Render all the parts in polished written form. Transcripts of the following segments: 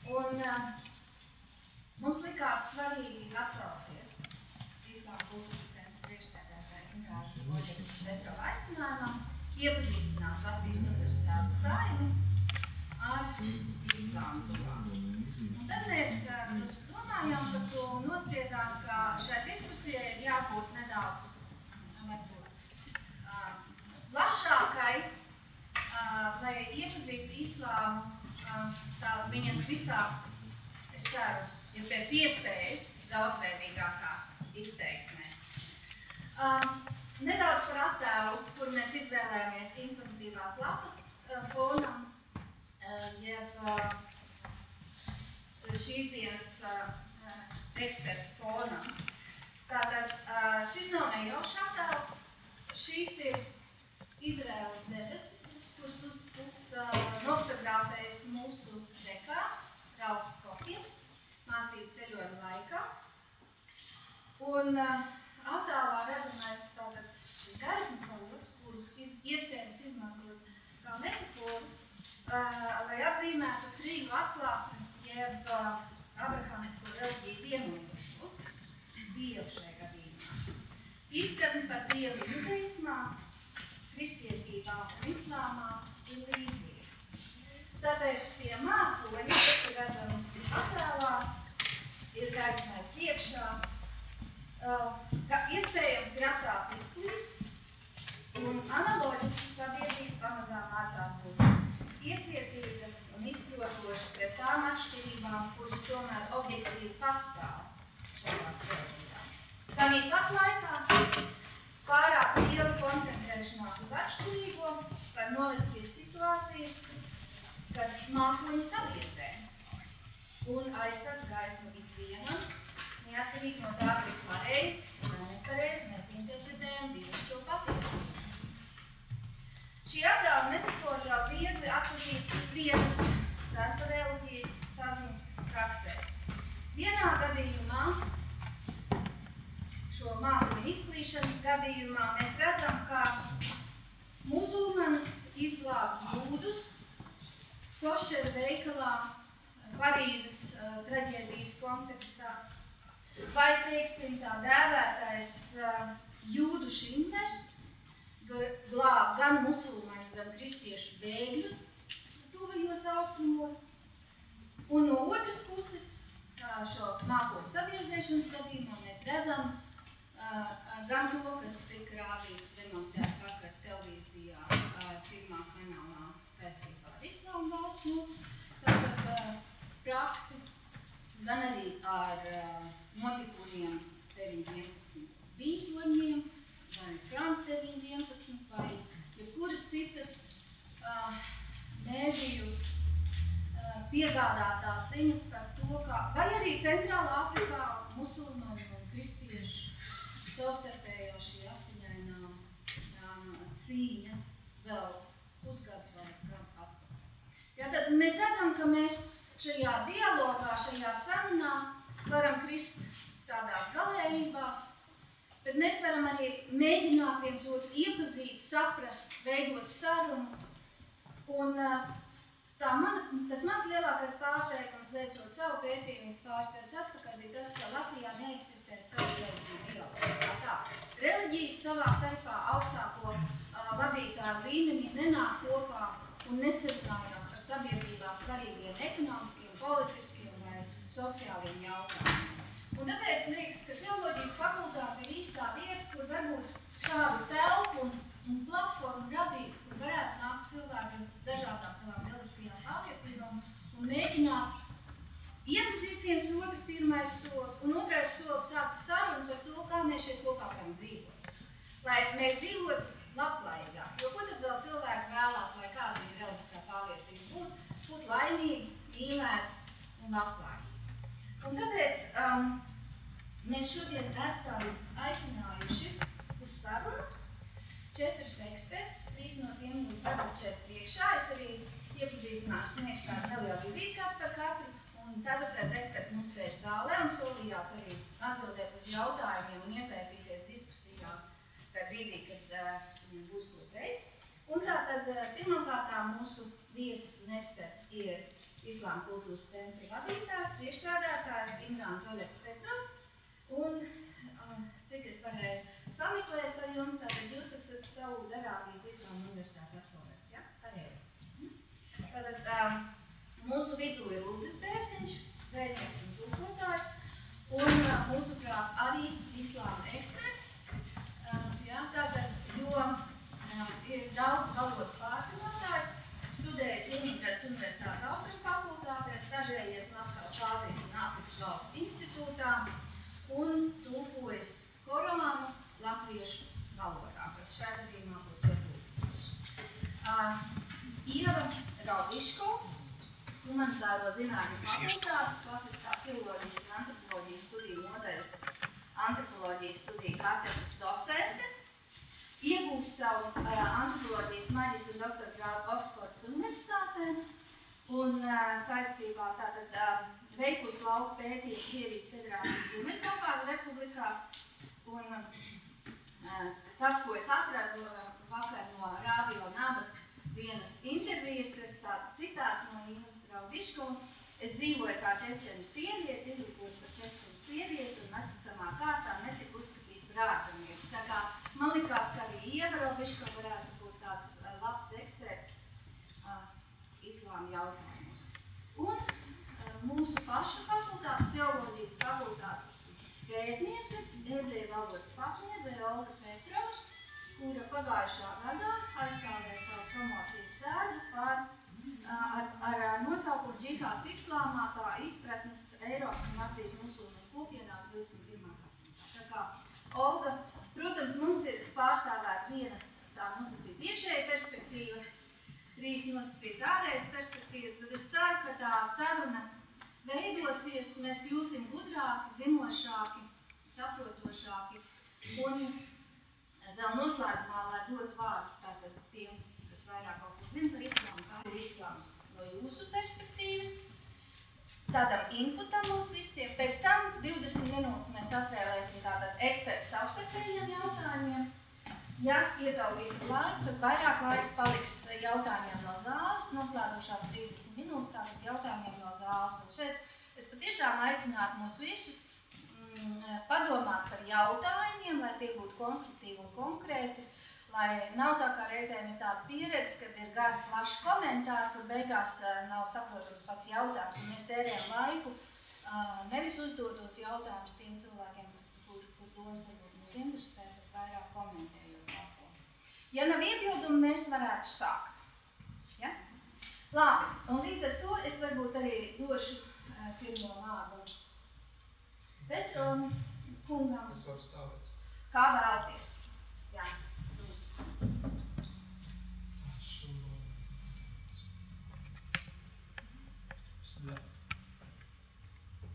Un mums likās svarīgi atsaukties Islāma kultūras centra priekšsēdētāja Ināras Boļģa Petrova aicinājumam, iepazīstināt Latvijas Universitātes saimi ar Islāma tuvām. Un tad mēs domājām par to un nospriedām, ka šai diskusijai ir jābūt nedaudz plašākai, lai iepazītu Islāmu viņam visā, es ceru, ja pēc iespējas daudzveidīgākā izteiksmē. Nedaudz par attēlu, kur mēs izvēlējāmies informatīvās lapas fonam, jeb šīs dienas ekspertu fonam. Tātad šis nav nejaušs attēls, šīs ir Izraēlas debesis, kurus nofotografējas mūsu dekārs, Ralfs Kokiers, mācību ceļojuma laikā. Un attēlā redzamais tātad šis gaismas avots, kuru iespējams izmantot kā metaforu, lai apzīmētu triju atklāsmes, jeb abrahāmisko reliģiju vienojošo Dievu šajā gadījumā. Izpratni par Dievu judaismā, kristietībā un islāmā ir līdzīgi. Tāpēc tie mākoņi, kas ir redzami attēlā, ir gaismai priekšā, iespējams grasās izplīst, un analoģiski sabiedrība pamazām mācās būt iecietīga un izprotoša pret tām atšķirībām, kuras tomēr objektīvi pastāv šajās reliģijās. Tāpat laikā pārāk liela koncentrēšanās uz atšķirīgo var novest pie situācijas, kad mākoņi sabiedzē un aizstāds gaismu ikvienam, neatkarīgi no tā, cik pareizi vai nepareizi mēs interpretējam dievišķo patiesību. Šī attēla metafora ļauj viegli atpazīt ikvienas starp reliģiju saziņas praksēs. Vienā gadījumā, šo mākoņu izplīšanas gadījumā, mēs redzam, ka musulmanis izglāb jūdus košeru veikalā Parīzes traģēdijas kontekstā. Vai, teiksim, tā dēvētais jūdu Šindlers glāb gan musulmaņu, gan kristiešu bēgļus tuvajos austrumos. Un no otras puses, šo mākoņu sabiezēšanas gadījumā mēs redzam gan to, kas tika rādīts demonstrēts vakar televīzijā pirmā kanālā saistībā ar Islāma valsts praksi, gan arī ar notikumiem 9.11 vītoņiem, vai France 9.11, vai jebkuras citas mēdīju piegādātās ziņas par to, kā, vai arī Centrālā Afrikā musulmaņu un kristiešu savstarpējā šī asiņainā cīņa vēl pusgadu vai gadu atpakaļ. Ja, tad mēs redzam, ka mēs šajā dialogā, šajā sarunā varam krist tādās galējībās, bet mēs varam arī mēģināt viens otru iepazīt, saprast, veidot sarunu. Un tas mans lielākais pārsteigums, veicot savu pētījumu pāris gadus atpakaļ, bija tas, ka Latvijā neeksistē starpreļģiju dialogs kā tāds. Reliģijas savā starpā augstāko vadītāju līmenī nenāk kopā un nesarunājās par sabiedrībā svarīgiem ekonomiskiem, politiskiem vai sociāliem jautājumiem. Un tāpēc liekas, ka teoloģijas fakultāte ir īstā vieta, kur varbūt šādu telpu un platformu radīt, kur varētu nākt cilvēki ar dažādām savām reliģiskajām pārliecībām un mēģināt iepazīt viens otru pirmais solis un otrais solis sākt sarunu par to, kā mēs šeit kopā varam dzīvot. Lai mēs dzīvotu labklājīgāk, jo ko tad vēl cilvēki vēlās, lai kāda ir reliģiskā pārliecība būt laimīgi, mīlēt un labklājīgi. Un tāpēc mēs šodien esam aicinājuši uz sarunu 4 ekspertus, 3 no tiem jūs redzat šeit priekšā. Es arī iepazīstināšu, sniegšu tādu nelielu vizītkārtu par katru, un 4. eksperts mums sēž zālē un solījās arī atbildēt uz jautājumiem un iesaistīties diskusijā tajā brīdī, kad viņam būs ko teikt. Un tātad pirmkārtām mūsu viesis un eksperts ir Islāma kultūras centra vadītājs, priekšsēdētājs Imrāns Oļegs Petrovs. Un cik es varēju sameklēt par jums, tātad jūs esat Saudarābijas Islāma universitātes absolvents, ja? Pareizi. Tātad mūsu vidū ir Uldis Bērstiņš, dzējnieks un tulkotājs, un mūsuprāt arī Islāma eksperts. Ja, tātad, jo ir daudz valodu pārzinātājs, studējis Leņņģeradas Universitātes Austrumu fakultātē, stažējies Maskavas Āzijas un Āfrikas valstu institūtā un tulkojas Korānu latviešu valodā, kas šai gadījumā būtu ļoti būtisks. Ieva Raudiško, humanitāro zinātņu fakultātes, klasiskās filoloģijas un antropoloģijas studiju nodaļas antropoloģijas studiju katedras docente, iegūst savu antropoloģijas maģistru doktora grādu Oksfordas universitātē un saistībā tātad veikusi lauku pētījumu Krievijas Federācijas Ziemeļkaukāza republikās. Un tas, ko es atradu vakar no Radio Nabas vienas intervijas, es tādu citāts no Ievas Raudiško. Es dzīvoju kā čečenu sievieti, izlikoju par čečenu sievieti un neticamā kārtā netika uzskatīt par ārzemnieks. Tā kā man likās, ka arī Ieva Raudiško varētu būt tāds labs eksperts islāma jautājumos. Un mūsu pašu fakultātes, teoloģijas fakultātes pētniece, ebreju valodas pasniedzēja Olga Petrova, kura pagājušā gadā aizstāvēja savu promocijas darbu par ar nosaukumu Džihāds islāmā, tā izpratnes Eiropas un Latvijas musulmaņu kopienās 21. gadsimtā. Tā kā Olga, protams, mums ir pārstāvēta viena tā nosacīta iekšēja perspektīva, 3 nosacīta ārējas perspektīvas, bet es ceru, ka tā saruna veidosies, mēs kļūsim gudrāki, zinošāki, saprotošāki un vēl noslēgumā, lai dotu vārdu tātad tiem, kas vairāk kaut ko zina par islāmu, kāds ir islāms no jūsu perspektīvas, tādam inputam mums visiem. Pēc tam 20 minūtes mēs atvēlēsim tātad ekspertu savstarpējiem jautājumiem. Ja ietaupīsim laiku, tad vairāk laika paliks jautājumiem no zāles, noslēdzošās 30 minūtes tātad jautājumiem no zāles. Un šeit es patiešām aicinātu mūsu visus padomāt par jautājumiem, lai tie būtu konstruktīvi un konkrēti, lai nav tā kā reizēm ir tāda pieredze, kad ir gari plaši komentāri, kur beigās nav saprotams pats jautājums, un mēs tērējam laiku nevis uzdodot jautājumus tiem cilvēkiem, kur domas varbūt mūs interesē, bet vairāk komentējot kaut ko. Ja nav iebildumi, mēs varētu sākt. Ja? Labi, un līdz ar to es varbūt arī došu pirmo vārdu Petrom kungam. Es varu stāvēt. Kā vēlties? Jā, lūdzu.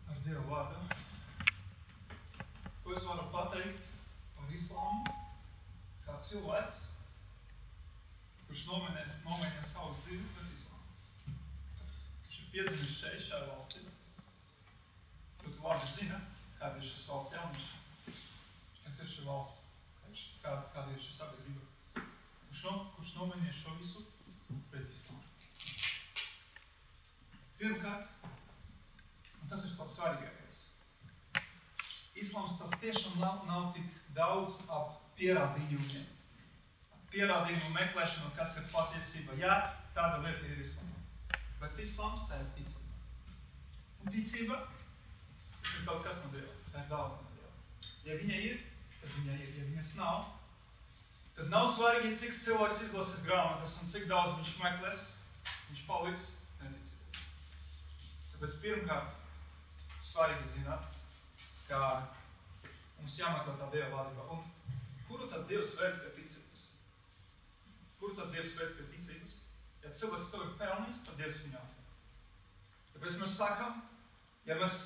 Ar Dievu vārdu. Ko es varu pateikt par islāmu? Kā cilvēks, kurš nomainīja savu dzīvi pret islāmu. Kurš ir piedzimis šajā valstī. Ļoti labi zina, kāda ir šis valsts jaunieši, kas ir šī valsts, kāda ir šī sabiedrība, kurš nomainīja šo visu pret islāmu. Pirmkārt, un tas ir pats svarīgākais, islāms tas tiešām nav tik daudz ap pierādījumiem, pierādījumu meklēšanu, kas ir patiesība. Jā, tāda lieta ir islāmā, bet islāms tā ir ticība. Un ticība tas ir kaut kas no Dieva, tā ir galva no Dieva. Ja viņa ir, tad viņa ir. Ja viņas nav, tad nav svarīgi, cik cilvēks izlasīs grāmatas un cik daudz viņš meklēs, viņš paliks neticībā. Tāpēc pirmkārt, svarīgi zināt, ka mums jāmeklē tā Dieva valdība. Un kuru tad Dievs vērt pie ticības? Kuru tad Dievs vērt pie ticības? Ja cilvēks tev ir pelnījis, tad Dievs viņu atver. Tāpēc mēs sakam, ja mēs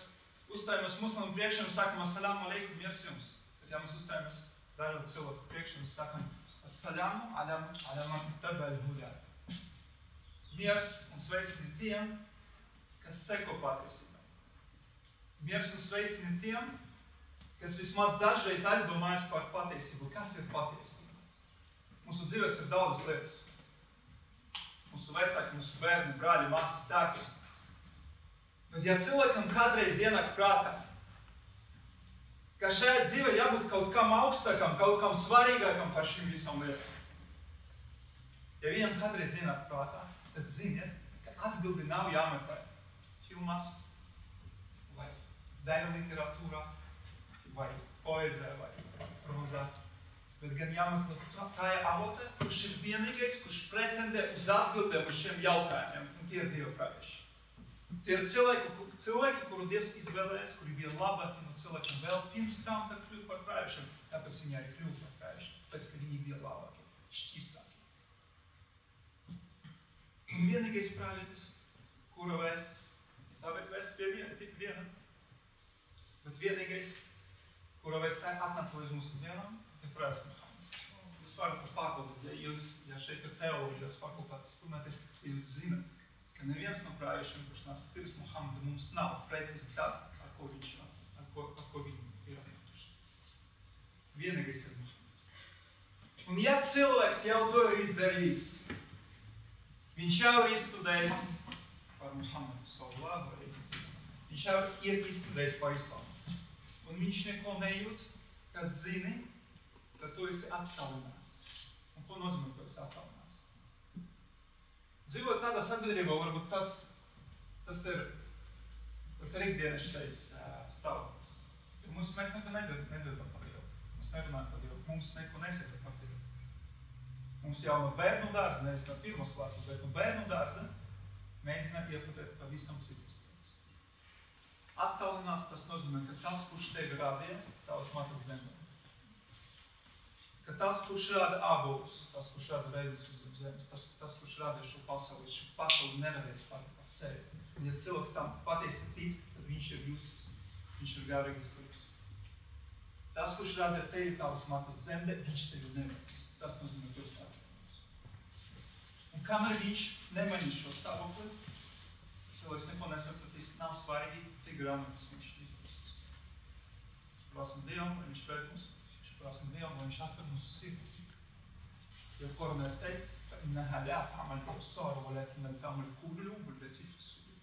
uzstājamies muslimu priekšā un sakam assalamu alaikum, miers jums. Bet ja mēs uzstājamies dažādu cilvēku priekšā un sakam assalamu ala man ittaba al-huda. Miers un sveicini tiem, kas seko patiesībai. Miers un sveicini tiem, kas vismaz dažreiz aizdomājas par patiesību. Kas ir patiesība? Mūsu dzīvēs ir daudzas lietas. mūsu vecāki, mūsu bērni, brāļi, māsas, tēvs. Bet ja cilvēkam kādreiz ienāk prātā, ka šajā dzīvē jābūt kaut kam augstākam, kaut kam svarīgākam par šīm visam lietām. Ja viņam kādreiz ienāk prātā, tad ziniet, ka atbildi nav jāmeklē filmās, vai daļa literatūrā, vai poezē, vai prozā, bet gan jāmeklē tajā avotā, kurš ir vienīgais, kurš pretendē uz atbildēm uz šiem jautājumiem, un tie ir Dieva pravieši. Tie ir cilvēki, kuru Dievs izvēlēs, kuri bija labāki no cilvēkiem vēl pirms tam, kad kļūt par praviešiem, tāpēc viņi arī kļūt par praviešiem, tāpēc, ka viņi bija labāki, šķistāki. Un vienīgais pravietis, kura vēsts, tā vēsts bija viena, bet vienīgais, kura vēsts atnāca līdz mūsu dienām, ir pravietis Muhameds. Jūs varat par pārbaudīt, ja šeit ir teoloģijas fakultātes studenti, ja jūs zināt, ka neviens no praviešiem, kurš nāca pirms Muhameda, mums nav precīzi tas, ar ko viņi ir atnākuši. Vienīgais ir Muhameds. Un ja cilvēks jau to ir izdarījis, viņš jau ir izstudējis par Muhamedu savu labu, viņš jau ir izstudējis par islāmu. Un viņš neko nejūt, tad zini, ka tu esi attālināts. Un ko nozīmē, ka tu esi attālināts? Dzīvot tādā sabiedrībā, varbūt tas ir ikdienišķais stāvoklis. Mēs neko nedzirdam par Dievu. Mēs nerunājam par Dievu. Mums neko nesaka par Dievu. Mums jau no bērnu dārza, nevis no pirmas klases, bet no bērnu dārza mēģina ieputēt pavisam citas lietas. Attālināts tas nozīmē, ka tas, kurš tevi radīja, tavas matas zemē. Ka tas, kurš rada abolus, tas, kurš rada veidus uz zemes, tas, kurš radīja šo pasauli neradīs par sevi. Un ja cilvēks tam patiesi tic, tad viņš ir jūsis, viņš ir garīgis livs. Tas, kurš rada tevi tavas matas zemē, viņš tevi neradīs. Tas nozīmē, ka jūs attīstības. Un kamēr viņš nemainīs šo stāvokli, cilvēks neko nesapratīs, nav svarīgi, cik grāmatas viņš izlasīs. Mēs prasam Dievam, lai viņš vērt mūs, viņš prasam Dievam, lai viņš atver mūsu sirdis. Jo Koranā ir teikts, ka innaha lā ta'mal absār, walakin ta'mal qulūb allati fi s-sudur.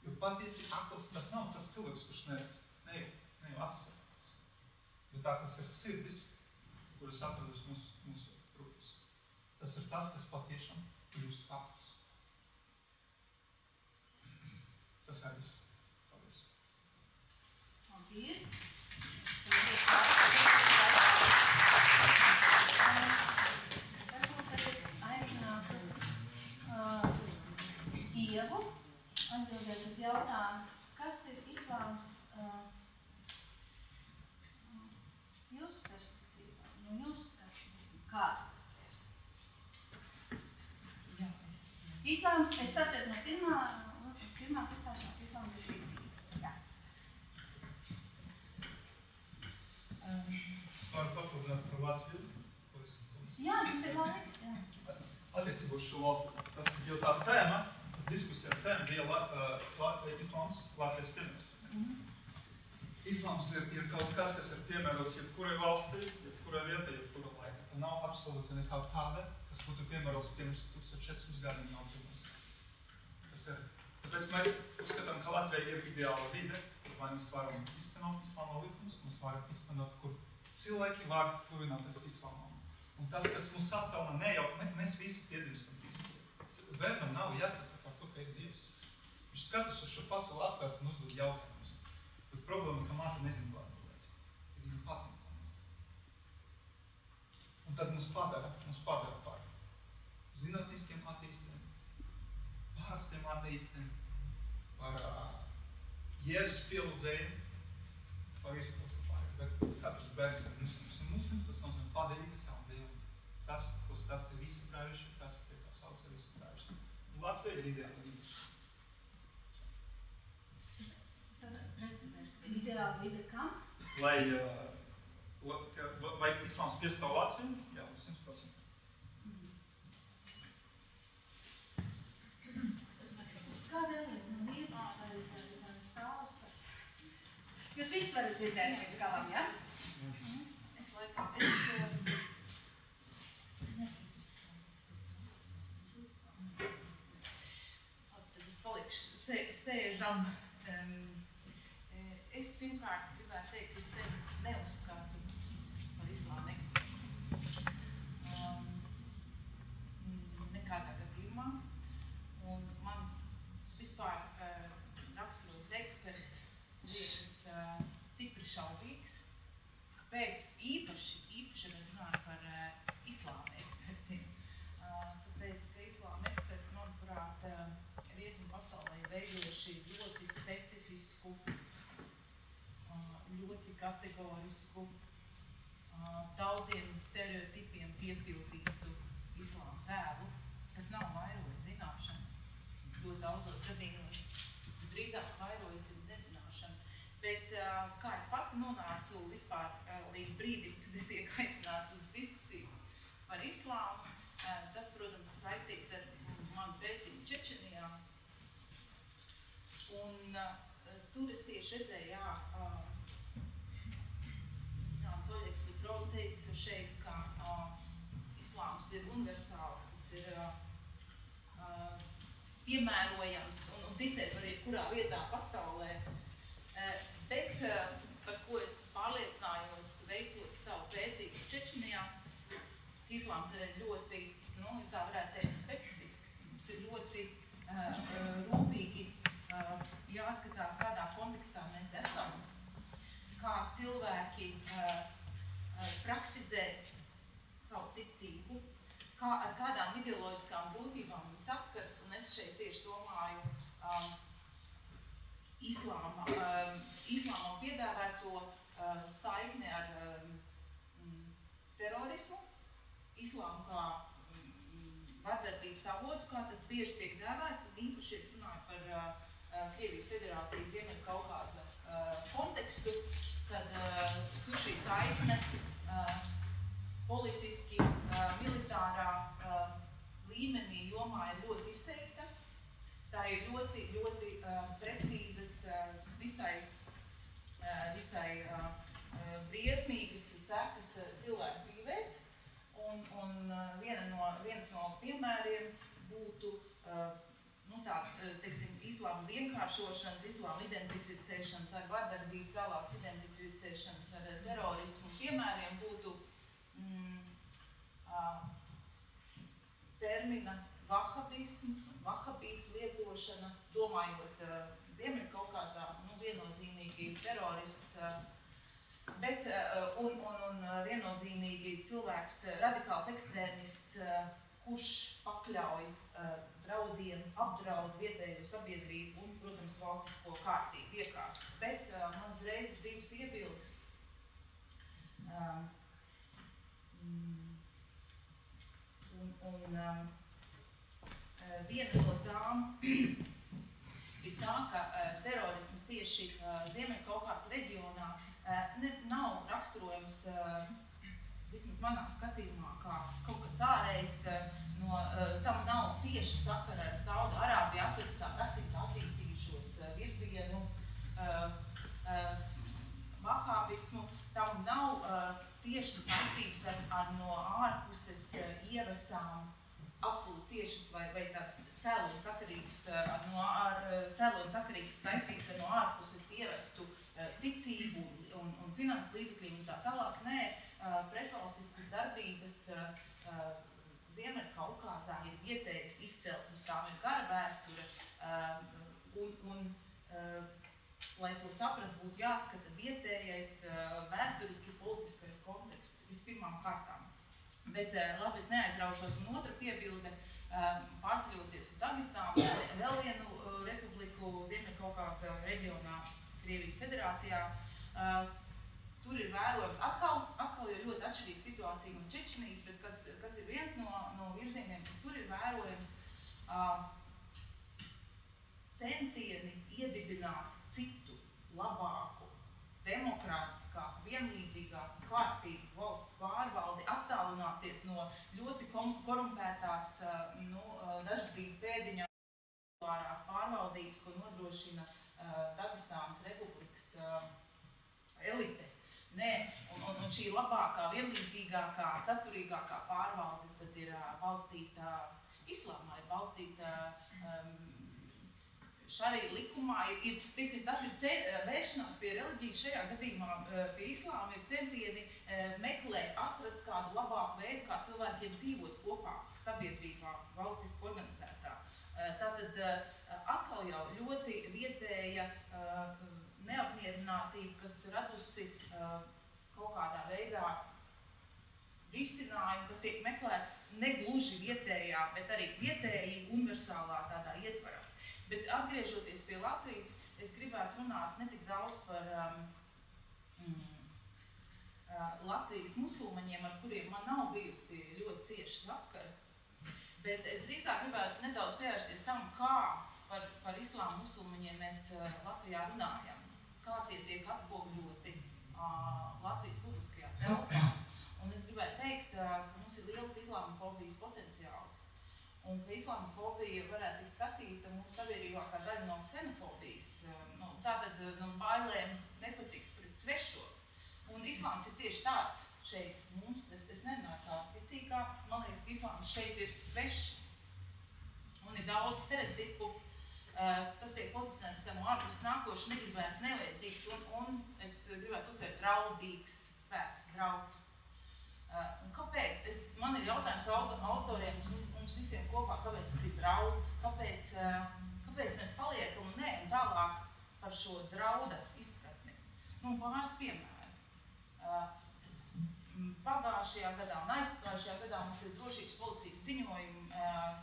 Jo patiesi akls, tas nav tas cilvēks, kurš neredz. Ne jau acis atklāts. Jo tā, kas ir sirdis, kuras atradus mūsu rūpes. Tas ir tas, kas patiešām kļūst akls. Tas arī viss. Paldies. Paldies. Varbūt es aicinātu Ievu atbildēt uz jautājumu, kas ir islāms jūsu perspektīvā, no jūsu skatījuma, kāds tas ir? Jā, Islāms, es sapratu no pirmās uzstāšanās, islāms ir ticība. Jā. Es varu papildināt par Latviju. Jā, jums ir laiks, jā. Attiecībā uz šo valsti, tas jau tā tēma, tas diskusijas tēma bija islāms Latvijas piemērs. Islāms ir kaut kas ir piemērots jebkurai valstī, jebkurai vietai, jebkura laika. Tā nav absolūti nekā tāda, kas būtu piemērots pirms 1400 gadiem nav piemērots. Tas ir. Tāpēc mēs uzskatām, ka Latvija ir ideāla vide, kur mēs varam iztenot islāma likumus, mēs varam iztenot, kur cilvēki var tuvināties islāmam. Un tas, kas mūs attālina, ne jau, mēs visi piedzimstam ticībā. Bērnam nav jāstāsta par to, ka ir Dievs. Viņš skatās uz šo pasauli apkārt un uzdod jautājumus. Bet problēma, ka māte nezina, ko atbildēt. Viņa pati neko nezina. Un tad mums padara par zinātniskiem ateistiem, parastiem ateistiem, par Jēzus pielūdzējumu, par visu kaut ko pārēju. Bet katrs bērns ir muslims. Un muslims tas nozīmē padarīt savu Dievu. Tas, kurš tas te visi praviši, tas, pie kā sauc ir visi praviši. Un Latvija ir ideāla vide. Ideāla vide kam? Vai islāms piestāv Latviju? Jā, 100%. Kā vēlies no vietas vai stāvus vai sēdus? Jūs visi varat dzirdēt pēc galam, ja? Es laikam, sēžam, es pirmkārt gribētu teikt, ka es sevi neuzskatu par islāma ekspertu. Nekādā gadījumā. Un man vispār raksturīgs eksperts liekas stipri šaubīgs. Kāpēc īpaši mēs runājam par islāma ekspertiem? Tāpēc, ka islāma eksperti, manuprāt, rietumu pasaulē veidojuši ļoti specifisku, ļoti kategorisku, daudziem stereotipiem piepildītu islāma tēlu, kas nav vairojis zināšanas. Ļoti daudzos gadījumos drīzāk vairojas nezināšana. Bet kā es pati nonācu vispār līdz brīdim, kad es tiek aicināta uz diskusiju par islāmu, tas, protams, saistīts ar manu pētījumu Čečenijā. Un tur es tieši redzēju, Jānis Oļegs Petrovs teica šeit, ka islāms ir universāls, tas ir piemērojams un ticēt var jebkurā vietā pasaulē. Bet par ko es pārliecinājos veicot savu pētījumu Čečenijā, islāms ir ļoti, tā varētu teikt, specifisks. Mums ir ļoti rūpīgi jāskatās, kādā kontekstā mēs esam, kā cilvēki praktizē savu ticību, ar kādām ideoloģiskām grūtībām viņi saskars, un es šeit tieši domāju islāma piedāvāto saikni ar terorismu, islāmu kā vardarbības avotu, kā tas bieži tiek dēvēts, un īpaši es runāju par Krievijas Federācijas Ziemeļkaukāza kontekstu, tad tur šī saikne politiski, militārā līmenī jomā ir ļoti izteikta. Tā ir ļoti, ļoti precīzas, visai briesmīgas sekas cilvēku dzīvēs. Un viens no piemēriem būtu islāma vienkāršošanas, islāma identificēšanas ar vardarbību, tālākas identificēšanas ar terorismu. Piemēriem būtu termina vahabisms, vahabīts lietošana, domājot Ziemeļkaukāzā, viennozīmīgi terorists, bet un viennozīmīgi cilvēks, radikāls ekstrēmists, kurš pakļauj draudiem, apdraud vietējo sabiedrību un, protams, valstisko kārtību iekārtu. Bet man uzreiz ir divas iebildes. Viena no tām ir tā, ka terorisms tieši Ziemeļkaukāzas reģionā nav raksturojams, vismaz manā skatījumā, kā kaut kas ārējs, tam nav tieši sakara ar Sauda-Arābiju 18. gadsimta attīstījušos virzienu, vahābismu, tam nav tieši saistības ar no ārpuses ievestām, absolūti tiešas vai tādas cēloņsakarīgas saistības ar no ārpuses ievestu ticību un finanses līdzekļiem un tā tālāk. Nē, pretvalstiskas darbības Ziemeļkaukāzā ir vietējas izcelsmes, tām ir kara vēsture, un lai to saprast, būtu jāskata vietējais vēsturiski politiskais konteksts vispirmām kārtām. Bet labi, es neaizraušos, un otra piebilde, pārceļoties uz Dagestānu, vēl vienu republiku Ziemeļkaukāza reģionā, Krievijas Federācijā, tur ir vērojams atkal jau ļoti atšķirīga situācija no Čečenijas, bet kas ir viens no virzieniem, kas tur ir vērojams, centieni iedibināt citu, labāku, demokrātiskāku, vienlīdzīgāku kārtību, valsts pārvaldi, attālināties no ļoti korumpētās, dažbrīd pēdiņā pārvaldības, ko nodrošina Dagestānas republikas elite. Nē, un šī labākā, vienlīdzīgākā, saturīgākā pārvalde tad ir balstīta islāmā, ir balstīta šarī likumā teiksim, tas ir vēršanās pie reliģijas šajā gadījumā, pie islāma ir centieni meklēt, atrast kādu labāku veidu, kā cilvēkiem dzīvot kopā sabiedrībā, valstiski organizētā. Tātad atkal jau ļoti vietēja neapmierinātība, kas radusi kaut kādā veidā risinājumu, kas tiek meklēts negluži vietējā, bet arī vietēji universālā tādā ietvarā. Bet atgriežoties pie Latvijas, es gribētu runāt ne tik daudz par Latvijas musulmaņiem, ar kuriem man nav bijusi ļoti cieša saskara, bet es drīzāk gribētu nedaudz pievērsties tam, kā par islāma musulmaņiem mēs Latvijā runājam, kā tie tiek atspoguļoti Latvijas publiskajā telpā. Un es gribētu teikt, ka mums ir liels islāmofobijas potenciāls, un ka islāmofobija varētu tikt skatīta mūsu sabiedrībā kā daļa no ksenofobijas, tātad no bailēm nepatiks pret svešo. Un islāms ir tieši tāds šeit mums, es nerunāju kā ticīgā, man liekas, ka islāms šeit ir svešs, un ir daudz stereotipu, tas tiek pozicionēts kā no ārpus nākošs, negribēts, nevajadzīgs, un es gribētu uzsvērt draudīgs spēks, draudz. Un kāpēc? Man ir jautājums autoriem, mums visiem kopā, kāpēc tas ir draudz, kāpēc mēs paliekam un tālāk par šo drauda izpratni. Pāris piemēri. Pagājušajā gadā un aizpagājušajā gadā mums ir drošības policijas ziņojumi,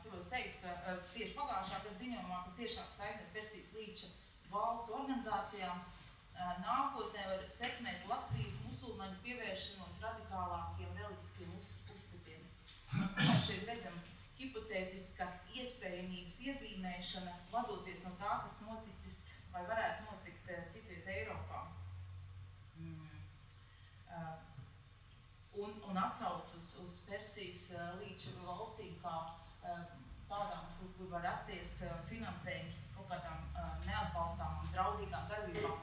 kuros teica, ka tieši pagājušā gada ziņojumā, ka ciešāk saikne ar Persijas līča valstu organizācijām, nākotnē var sekmēt Latvijas musulmaņu pievēršanos radikālākiem reliģiskiem uzskatiem. Mēs šeit redzam hipotētiska iespējamības iezīmēšana, vadoties no tā, kas noticis vai varētu notikt citviet Eiropā. Un atsauc uz Persijas līča valstīm kā tādām, kur var rasties finansējums kaut kādām neatbalstāmām, draudīgām darbībām.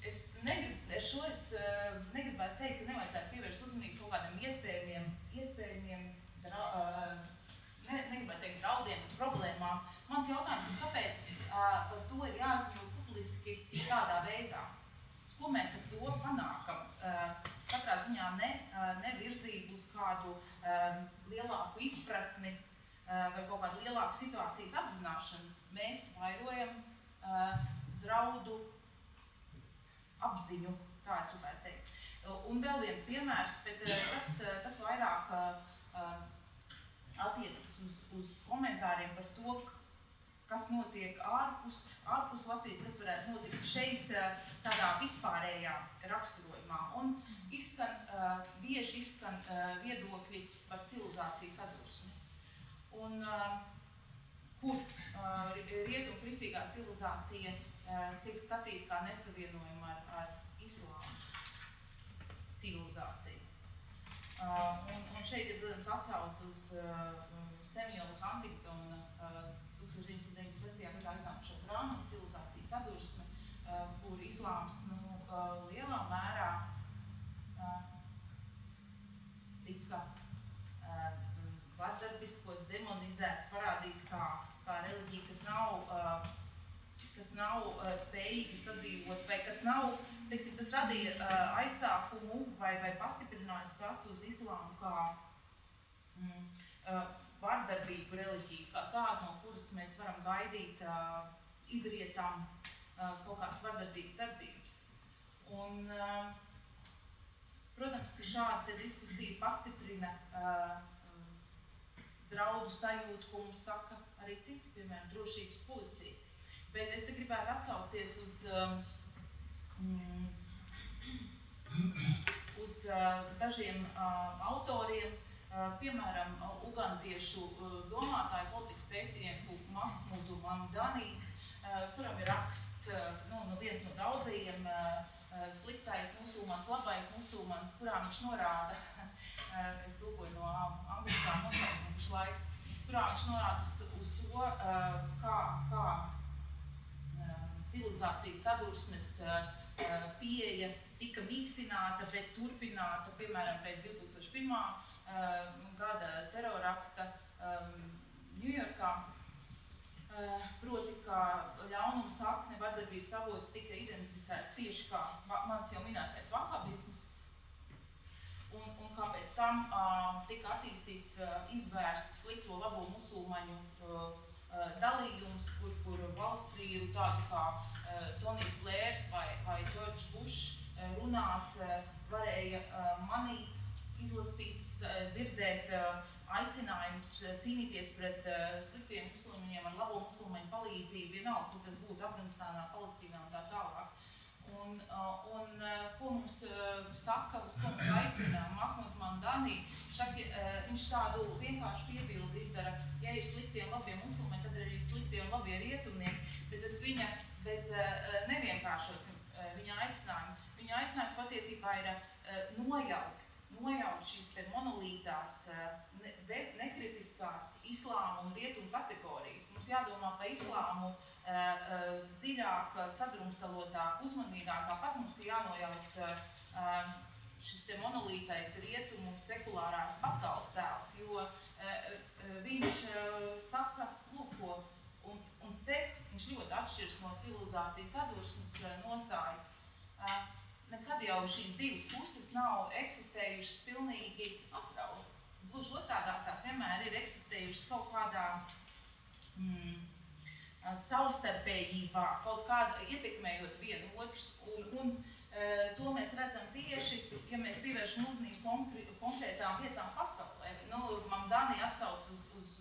Es negribētu teikt, ka nevajadzētu pievērst uzmanību kaut kādiem iespējamiem negribētu teikt draudiem un problēmām. Mans jautājums ir, kāpēc par to ir jāziņo publiski tādā veidā? Ko mēs ar to panākam? Katrā ziņā ne virzību uz kādu lielāku izpratni vai kaut kādu lielāku situācijas apzināšanu. Mēs vairojam draudu apziņu, tā es gribētu teikt. Un vēl viens piemērs, bet tas vairāk attiecas uz komentāriem par to, kas notiek ārpus Latvijas, kas varētu notikt šeit tādā vispārējā raksturojumā. Un bieži izskan viedokļi par civilizāciju sadursmi. Un kur rietumu kristīgā civilizācija tiek skatīta kā nesavienojama ar islāmu civilizāciju. Un šeit ir, protams, atsauc uz Samuela Huntingtona 1996. Gadā iznākušo grāmatu Civilizācijas sadursme, kur islāms lielā mērā tika vardarbīskots, demonizēts, parādīts kā reliģija, kas nav spējīgi sadzīvot, vai kas nav, teiksim, tas radīja aizsākumu vai pastiprināja skatu uz islāmu kā vardarbīgu reliģiju, kā tādu, no kuras mēs varam gaidīt izrietam kaut kādas vardarbīgas darbības. Un, protams, ka šāda diskusija pastiprina draudu sajūtu, ko mums saka arī citi, piemēram, drošības policija. Bet es te gribētu atsaukties uz dažiem autoriem, piemēram, ugandiešu domātāju politikas pētnieku Mahmudu Mamdani, kuram ir raksts, viens no daudzajiem sliktais musulmanis, labais musulmanis, kurā viņš norāda, es tulkoju no angliskā nosaukuma pašlaik, kurā viņš norāda uz to, kā civilizācijas sadursmes pieeja tika mīkstināta, bet turpināta, piemēram, pēc 2001. Gada terorakta Ņujorkā. proti, ka ļaunuma sakne, vardarbības avots tika identificēts tieši kā mans jau minētais vahabisms, un kāpēc tam tika attīstīts, izvērsts slikto labo musulmaņu dalījums, kur valsts vīru tādu kā Tonijs Blērs vai George Bush runās varēja manīt, izlasīt, dzirdēt aicinājums cīnīties pret sliktiem musulmaņiem ar labo musulmaņu palīdzību, vienalga, kur tas būtu Afganistānā, Palestīnā un tā tālāk. Un ko mums saka, uz ko mums aicina Mahmuds Mamdani, viņš tādu vienkārši piebildi izdara, ja ir sliktie un labie musulmaņi, tad ir arī sliktie un labie rietumnieki, bet nevienkāršosim viņa aicinājumu. Viņa aicinājums patiesībā ir nojaukt šīs te monolītās, nekritiskās islāma un rietumu kategorijas. Mums jādomā par islāmu dziļāk, sadrumstalotāk, uzmanīgāk, pat mums ir jānojauc šis te monolītais rietumu sekulārās pasaules tēls, jo viņš saka, lūko, un te viņš ļoti atšķiras no civilizācijas sadursmes nostājas. Nekad jau šīs divas puses nav eksistējušas pilnīgi atrauti. Gluži otrādā tās vienmēr ir eksistējušas kaut kādā savstarpējībā, kaut kādā ietekmējot vienu otrus. Un to mēs redzam tieši, ja mēs pievēršam uzmanību konkrētām vietām pasaulē. Mamdani atsauc uz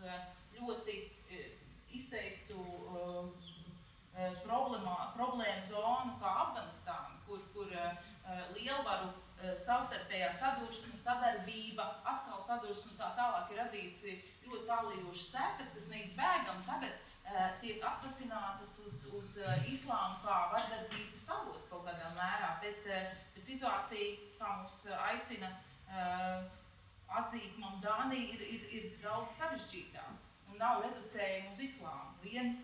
ļoti izteiktu problēmu zonu kā Afganistāna, kur lielvaru savstarpējā sadursme, sadarbība, atkal sadursme tā tālāk ir radījusi ļoti tālījušas sekas, kas neizbēgami tagad tiek atvasinātas uz islāmu kā vardarbības avotu kaut kādā mērā, bet situācija, kā mums aicina atzīt Mamdani, ir daudz sarežģītāk un nav reducējama uz islāmu vien.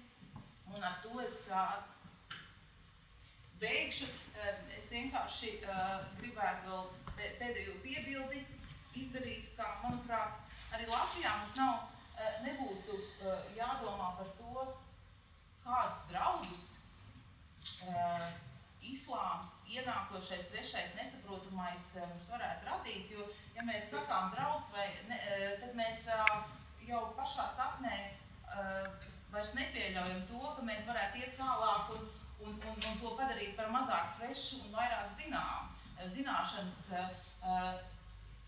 Un ar to es beigšu. Es vienkārši gribētu vēl pēdējo piebildi izdarīt, kā, manuprāt, arī Latvijā mums nebūtu jādomā par to, kādus draudus islāms, ienākošais, svešais, nesaprotamais mums varētu radīt, jo, ja mēs sakām draudz, tad mēs jau pašā saknē vairs nepieļaujam to, ka mēs varētu iet tālāk un to padarīt par mazāk svešu un vairāk zināšanas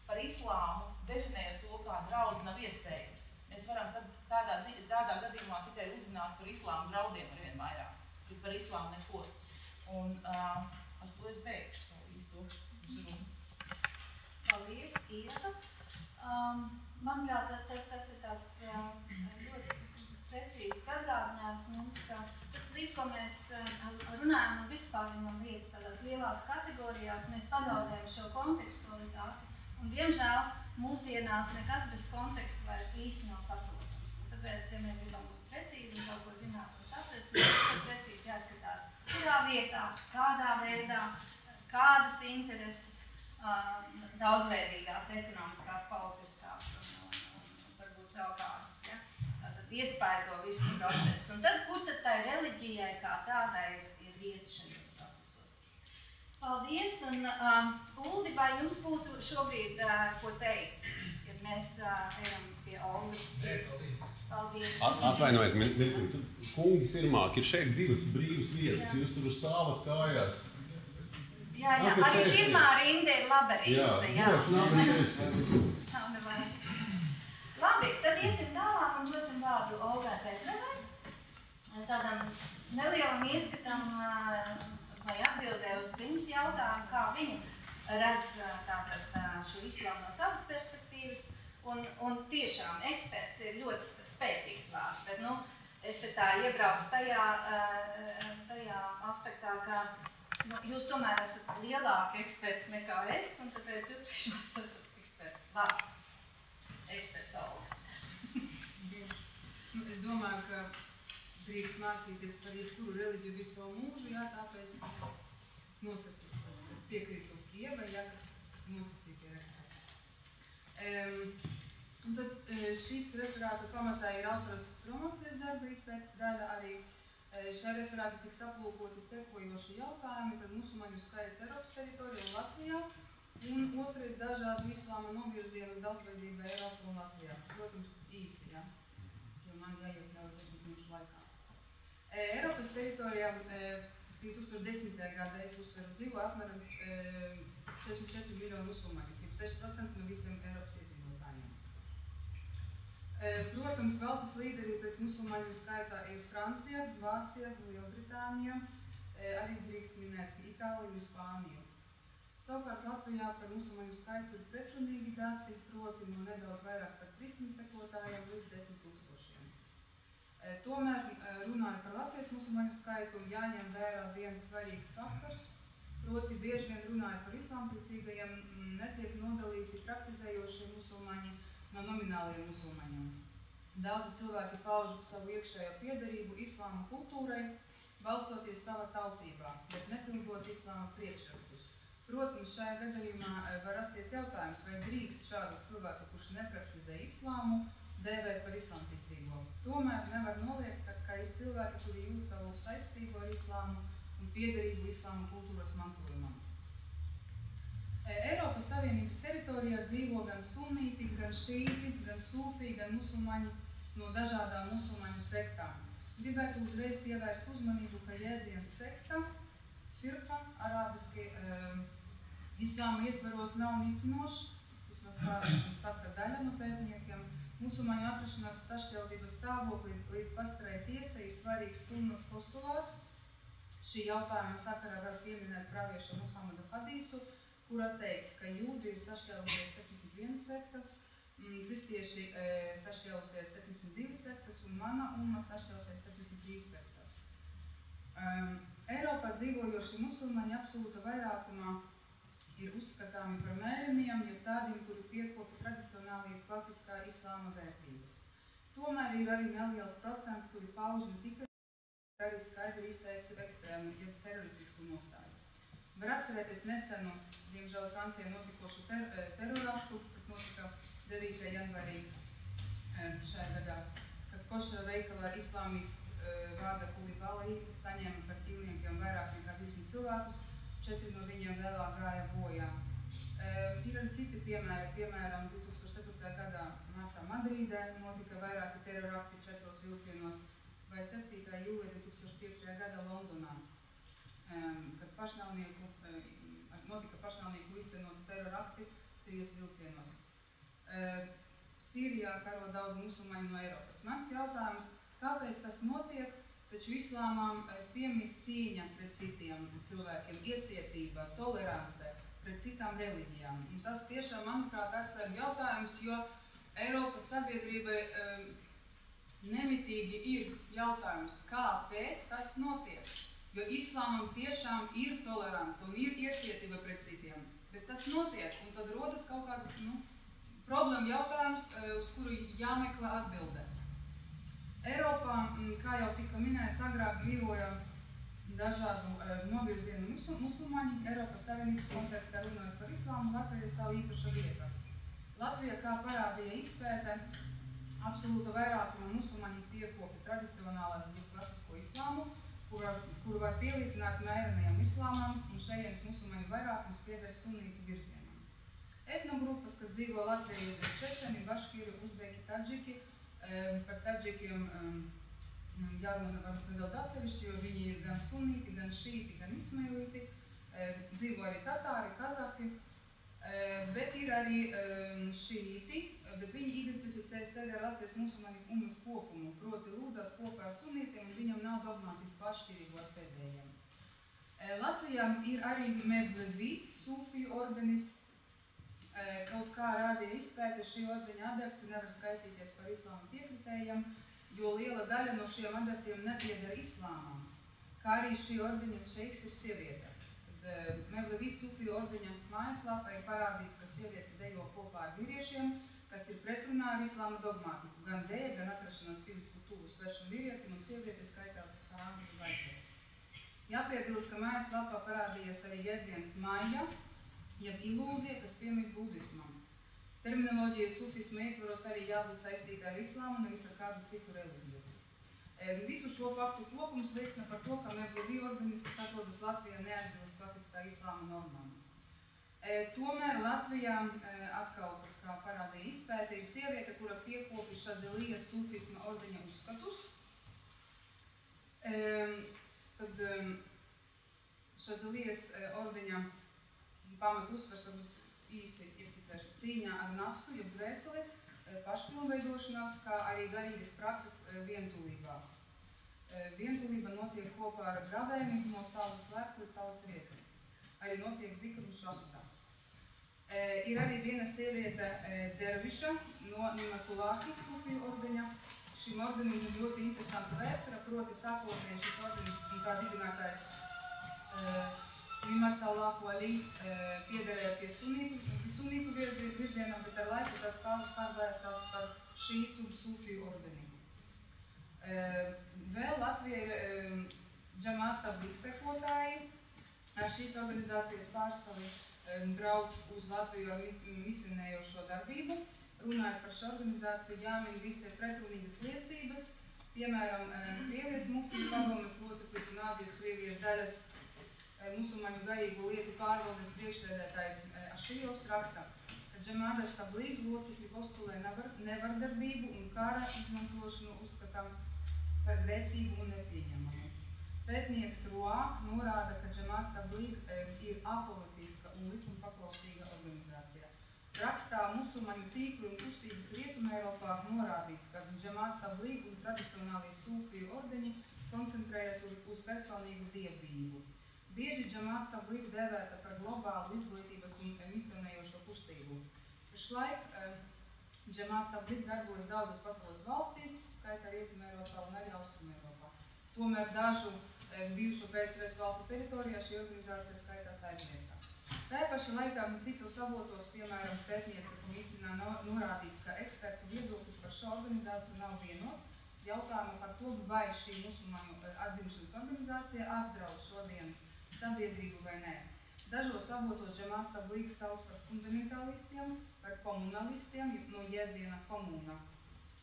par islāmu, definējot to, kā draudu nav iespējams. Mēs varam tādā gadījumā tikai uzzināt par islāmu draudiem arvien vairāk, bet par islāmu neko. Un ar to es beigšu savu īso uzrunu. Paldies, Ieva. Manuprāt, tas ir tāds ļoti precīzs atgādinājums mums, ka līdz ko mēs runājam un vispārinām lietas tādās lielās kategorijās, mēs pazaudējam šo kontekstualitāti. Un, diemžēl, mūsdienās nekas bez konteksta vairs īsti nav saprotams. Un tāpēc, ja mēs gribam būt precīzi un kaut ko zināt un saprast, tad precīzi jāskatās, kurā vietā, kādā veidā, kādas intereses, daudzveidīgās, ekonomiskās, politiskās un varbūt vēl kādas, ja? Tātad iespaido visu procesu. Un tad, kur tad tai reliģijai kā tādai ir vieta šajos procesos? Paldies, un Uldi, vai jums būtu šobrīd ko teikt, ja mēs ejam pie Olgas? Paldies. Atvainojiet, kungi Sirmāk, ir šeit divas brīvas vietas, jūs tur stāvat kājās. Jā, arī pirmā rinda ir laba rinda. Jā. Labi, tad iesim tālāk un dosim vārdu Olgai Petrovai. Tādam nelielam ieskatam vai atbildē uz viņas jautājumu, kā viņa redz šo islāmu no savas perspektīvas. Un tiešām eksperts ir ļoti spēcīgs vārds, bet es te tā iebraucu tajā aspektā, ka jūs tomēr esat lielāki eksperti nekā es, un tāpēc jūs priekšmāc esat eksperti. Labi, eksperts Olga. Es domāju, ka drīkst mācīties par jebkuru reliģiju visu savu mūžu, jā, tāpēc es nosacīts. Es piekrītu Ievai, jā, ka tas nosacīti ir eksperti. Un tad šīs referāta pamatā ir autoras promocijas darba izpētes daļa arī. Šajā referātā tiks aplūkoti sekojoši jautājumi, tad musulmaņu skaits Eiropas teritorijā un Latvijā, un otrais dažādu islāma novirzienu daudzveidība Eiropā un Latvijā. Protams, īsi, ja? Jo man jāiekļaujas 10 minūšu laikā. Eiropas teritorijā 2010. gadā, es uzsveru, dzīvo apmēram 44 miljonu musulmaņu, 6% no visiem Eiropas iedzīvotājiem. Protams, valstis līderi pēc musulmaņu skaitā ir Francija, Vācija, Lielbritānija, arī drīkst minēt Itāliju un Spāniju. Savukārt Latvijā par musulmaņu skaitu ir pretrunīgi dati, proti no nedaudz vairāk par 300 sekotājiem līdz 10 000. Tomēr, runājot par Latvijas musulmaņu skaitu, jāņem vērā viens svarīgs faktors, proti bieži vien runājot par islāmticīgajiem, netiek nodalīti praktizējošie musulmaņi no nomināliem musulmaņiem. Daudzi cilvēki pauž savu iekšējo piederību islāma kultūrai, balstoties savā tautībā, bet nepildot islāma priekšrakstus. Protams, šajā gadījumā var rasties jautājums, vai drīkst šādu cilvēku, kurš nepraktizē islāmu, dēvēt par islāmticīgo. Tomēr nevar noliegt, ka ir cilvēki, kuri jūt savu saistību ar islāmu un piederību islāma kultūras mantojumam. Eiropas Savienības teritorijā dzīvo gan sunīti, gan šīti, gan sūfī, gan musulmaņi no dažādām musulmaņu sektām. Gribētu uzreiz pievērst uzmanību, ka jēdziens sekta, firqa, arābiski islāma ietvaros nav nicinošs, vismaz tā saka daļa no pētniekiem. Musulmaņu atrašanās sašķeltības stāvoklī līdz pastarai tiesai ir svarīgs sunnas postulāts. Šī jautājuma sakarā var pieminēt pravieša Muhameda hadīsu, kurā teikts, ka jūdi ir sašķēlusies 71 sektas, kristieši sašķēlusies 72 sektas un mana umma sašķēlusies 73 sektas. Eiropā dzīvojoši musulmaņi absolūta vairākumā ir uzskatāmi par mēreniem, jeb tādiem, kuri piekopa tradicionāli klasiskā islāma vērtības. Tomēr ir arī neliels procents, kuri pauž ne tikai arī skaidri izteiktu ekstrēmu, jeb teroristisku nostāju. Var atcerēties nesenu, diemžēl Francijā notikošu teroraktu, kas notika 9. janvarī šajā gadā, kad košera veikalā islāmists vārda Kulibali saņēma par ķīlniekiem vairāk nekā 20 cilvēkus, 4 no viņiem vēlāk gāja bojā. Ir arī citi piemēri, piemēram, 2004. gadā martā Madrīdē notika vairāki terorakti 4 vilcienos, vai 7. jūlijā 2005. gada Londonā, kad notika pašnāvnieku iztenoti terorakti 3 vilcienos. Sīrijā karo daudz musulmaņu no Eiropas. Mans jautājums, kāpēc tas notiek, taču islāmām piemīt cīņa pret citiem cilvēkiem, iecietība, tolerance pret citām reliģijām. Un tas tiešām, manuprāt, atslēg jautājums, jo Eiropas sabiedrībai nemitīgi ir jautājums, kāpēc tas notiek. Jo islāmam tiešām ir tolerance un ir iecietība pret citiem, bet tas notiek, un tad rodas kaut kāda problēma jautājums, uz kuru jāmeklē atbilde. Eiropā, kā jau tika minēts, agrāk dzīvoja dažādu novirzienu musulmaņi. Eiropas Savienības kontekstā runājot par islāmu, Latvija ir savu īpaša vieta. Latvija, kā parādīja izpēte, absolūta vairākuma musulmaņi piekopi tradicionālā klasisko islāmu, kuru var pielīdzināt mērenajam islāmam, un šejienes musulmaņu vairākums pieder sunītu virzienam. Etnogrupas, kas dzīvo Latvijā, ir čečeni, baškiri, uzbeki, tadžiki. Par tadžikiem jārunā varbūt nedaudz atsevišķi, jo viņi ir gan sunīti, gan šīti, gan ismailīti. Dzīvo arī tatāri, kazafi, bet ir arī šīti, bet viņi identificē sevi ar Latvijas musulmaņu ummas kopumu, proti lūdzās kopā ar sunītiem, un viņam nav dogmatiski atšķirību ar pēdējiem. Latvijā ir arī Mevlevi, sūfiju ordenis. Kaut kā rādīja izpēte, šī ordeņa adepti nevar skaitīties par islāma piekritējiem, jo liela daļa no šiem adeptiem nepieder islāmam, kā arī šī ordeņa šeiks ir sieviete. Mevlevi sūfiju ordeņa mājaslapā ir parādīts, ka sievietes dejo kopā ar vīriešiem, kas ir pretrunā ar islāma dogmātiku, gan dēja, gan atrašanās fizisku tuvu svešam vīrietim, un sieviete skaitās harāmi vaislieks. Jāpiebilst, ka mājaslapā parādījies arī jēdziens maija, jeb ilūzija, kas piemīt budismam. Terminoloģija sufisma ietvaros arī jābūt saistītā ar islāmu, nevis ar kādu citu reliģiju. Visu šo faktu kopums liecina par to, ka Mevlevi ordenis, kas atrodas Latvijā, neatbilst klasiskā islāma normām. Tomēr Latvijā atkal, kas kā parādīja izpēte, ir sieviete, kura piekopja Šazelijas sufisma ordeņa uzskatus. Tad Šazelijas ordeņa pamat uzsvars varbūt īsi ieskicēšu cīņā ar nafsu, jeb dvēseli, pašpilnveidošanās, kā arī garīgas prakses vientulībā. Vientulība notiek kopā ar gravēni no saules slēpt līdz saules rietum. Arī notiek zikru šahtā. Ir arī viena sieviete derviša no Nimatulāhi sufiju ordeņa. Šim ordenim ir ļoti interesanta vēstura, proti sākotnēji šis ordenis un tā dibinātājs Nimatulāhu Ali piederēja pie sunītu virzienam, bet ar laiku tas pārvērtās par šītu sufiju ordeni. Vēl Latvija ir Džamaat Tabligh sekotāji. Ar šīs organizācijas pārstāvi brauc uz Latviju ar misionējošo darbību. Runājot par šo organizāciju, jāmin visi pretrunīgas liecības, piemēram, Krievijas muftiju padomes loceklis un Āzijas Krievijas daļas musulmaņu garīgo lietu pārvaldes priekšsēdētājs Ašijovs raksta, ka Džamaat Tabligh locekļi postulē nevardarbību un kara izmantošanu uzskatām par grēcīgu un nepieņemamu. Pētnieks Roā norāda, ka Džamaat Tabligh ir apolitiska un likumpaklausīga organizācija. Rakstā musulmaņu tīkli un kustības Rietumē Eiropā norādīts, ka Džamaat Tabligh un tradicionālie sūfiju ordeņi koncentrējas uz personīgu dievbijību. Bieži Džamaat Tabligh dēvēta par globālu izglītības un misionējošo kustību. Pašlaik Džamaat Tabligh darbojas daudzas pasaules valstīs, skaitā Rietumē Eiropā un arī Austrumē Eiropā. Tomēr dažu bijušo PSRS valstu teritorijā šī organizācija skaitās aizliegtā. Tajā pašā laikā citos avotos, piemēram, pētniece komisijā norādīts, ka ekspertu viedoklis par šo organizāciju nav vienots. Jautājumā par to, vai šī musulmaņu atzimšanas organizācija apdraud šodienas sabiedrību vai nē. Dažos avotos Džamaat Tabligh sauc par fundamentālistiem, par komunalistiem, no jēdziena komuna,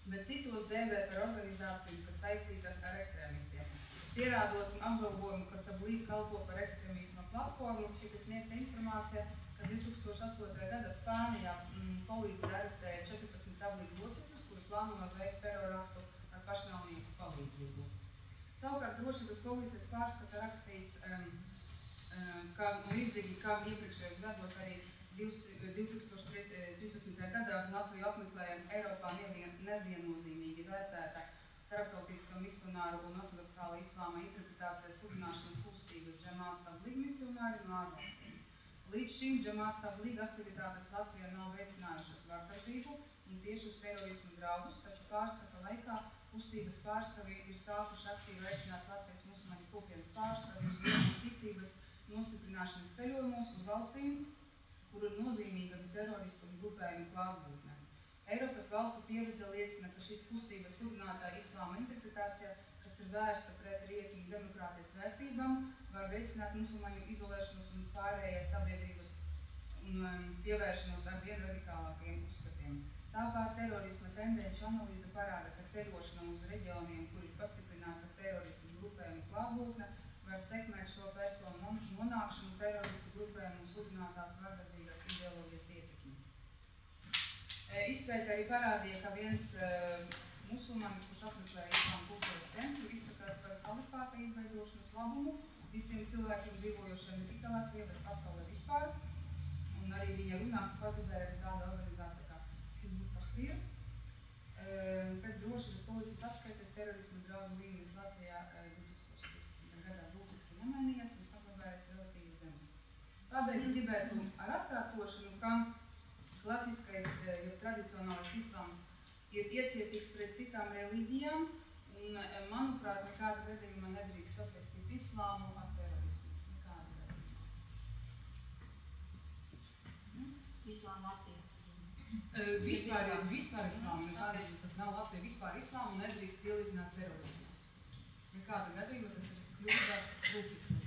bet citos dēvē par organizāciju, kas saistīta ar ekstrēmistiem. Pierādot un apgalvojumu, ka Tabligh kalpo par ekstrēmisma platformu, tika sniegta informācija, ka 2008. gada Spānijā policija arestēja 14 Tabligh locekļus, kuri plānoja veikt teroraktu ar pašnāvnieku palīdzību. Savukārt drošības policijas pārskata rakstīts, ka līdzīgi kā iepriekšējos gados arī 2013. gadā Latviju apmeklēja Eiropā neviennozīmīgi vērtēta starptautiskā misionāru un ortodoksāla islāma interpretācijas sludināšanas kustības Džamaat Tabligh misionāri no ārvalstīm. Līdz šim Džamaat Tabligh aktivitātes Latvijā nav veicinājušas vardarbību un tieši uz terorismu draudus, taču pārskata laikā kustības pārstāvji ir sākuši aktīvi veicināt Latvijas musulmaņu kopienas pārstāvji uz vienas ticības nostiprināšanas ceļojumos uz valstīm, kur ir nozīmīga teroristu un grupējumu klātbūtne. Eiropas valstu pieredze liecina, ka šīs kustības sludinātā islāma interpretācija, kas ir vērsta pret rietumu demokrātijas vērtībām, var veicināt musulmaņu izolēšanos un pārējās sabiedrības un pievēršanos ar vien radikālākajiem uzskatiem. Tāpēc terorisma tendenču analīze parāda, ka ceļošana uz reģioniem, kur ir pastiprināta teroristu grupējumu klātbūtne, var sekmēt šo personu nonākšanu teroristu grupējumu un sludinātās vardarbīgās ideoloģijas ietekmi. Izpēte arī parādīja, ka viens musulmanis, kurš apmeklēja islāma kultūras centru, izsakās par halifāta izveidošanas labumu visiem cilvēkiem dzīvojošiem ne tikai Latvijā, bet pasaulē vispār. Un arī viņa runā pazavēja tāda organizācija kā Hizb ut-Tahrir. Pēc drošības policijas apskaites terorismu draudu līmenis Latvijā 2013. gadā būtiski nemainījies un saglabājies relatīvi zems. Tādēļ gribētu ar atkārtošanu, ka klasiskais, jo tradicionālais islāms ir iecietīgs pret citām reliģijām un, manuprāt, nekāda gadījumā nedrīkst sasaistīt islāmu ar terorismu. Nekāda gadījumā. Islāma Latvijā. Vispār islāmu. Nekādīgi tas nav Latvija. Vispār islāmu nedrīkst pielīdzināt terorismu. Nekāda gadījumā tas ir kļūda rūpīgi.